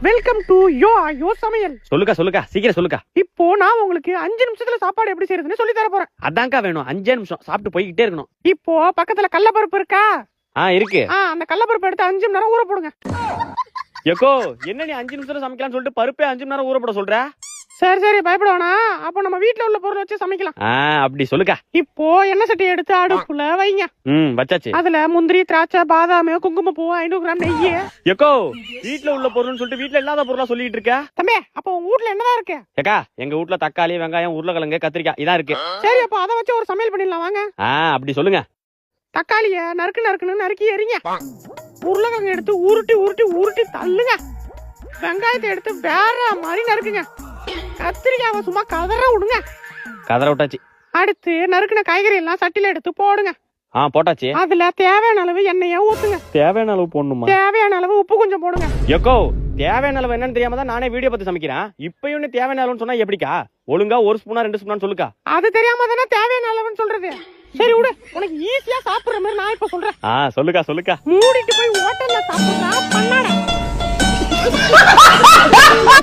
Welcome to யோ சமையல். சொல்லுக்கா சீக்கிரம் சொல்லுக்கா. இப்போ நான் உங்களுக்கு 5 நிமிஷத்துல சாப்பாடு எப்படி செய்யறதுன்னு சொல்லி தர போறேன். அதான்க்கா வேணும். 5 நிமிஷம் சாப்பிட்டு போய்கிட்டே இருக்கணும். இப்போ பக்கத்துல கடலப்பருப்பு இருக்கா? இருக்கு. அந்த கடலப்பருப்பு எடுத்து 5 மணி நேரம் ஊற போடுங்க. எக்கோ என்ன நீ 5 நிமிஷத்துல சமைக்கலாம்னு சொல்லிட்டு பருப்பே 5 மணி நேரம் ஊற போட சொல்ற? சரி பயப்பட வேணாம். அப்போ நம்ம வீட்ல உள்ள பொருள் வச்சு சமைக்கலாம். அப்படி சொல்லுக்கா. இப்போ எண்ணெய் சட்டி எடுத்து அடுப்புல வைங்க. வச்சாச்சு. அதுல முந்திரி, திராட்சை, பாதாம், குங்குமப்பூ, 500 கிராம் நெய். எக்கோ வீட்ல உள்ள பொருள்னு சொல்லிட்டு வீட்ல இல்லாத பொருளா சொல்லிட்டு இருக்க? தம்பி, அப்போ உங்க வீட்ல என்னதான் இருக்கு? ஏக்கா எங்க வீட்ல தக்காளி, வெங்காயம், உருளைக்கிழங்கு, கத்திரிக்காய் இதான் இருக்கு. சரி, அப்போ அதை வச்சு ஒரு சமையல் பண்ணிடலாம் வாங்க. அப்படி சொல்லுங்க. தக்காளிய நறுக்குன்னு எறிங்க. உருளைக்கிழங்கு எடுத்து உருட்டி தள்ளுங்க. வெங்காயத்தை எடுத்து வேற மாதிரி நறுக்குங்க. கத்திரிக்காவை சும்மா கதற விடுங்க. கதற விட்டாச்சு. அடுத்து நறுக்குன காய்கறி எல்லாம் சட்டில எடுத்து போடுங்க. போட்டாச்சு. அதுல தேவையான அளவு எண்ணெய ஊத்துங்க. தேவையான அளவு போடணுமா? தேவையான அளவு உப்பு கொஞ்சம் போடுங்க. எக்கோ தேவையான அளவு என்னன்னு தெரியாம தான் நானே வீடியோ பார்த்து சமைக்கிறேன். இப்பயும் தேவையான அளவுன்னு சொன்னா எப்படிக்கா? ஒழுங்கா 1 ஸ்பூனா 2 ஸ்பூனா சொல்லுக்கா. அது தெரியாம தானே தேவையான அளவுன்னு சொல்றது. சரி விடு, உனக்கு ஈஸியா சாப்பிடுற மாதிரி நான் இப்ப சொல்றேன். சொல்லுக்கா. மூடிட்டு போய் ஹோட்டல்ல சாப்பிடுறா பண்ணாட.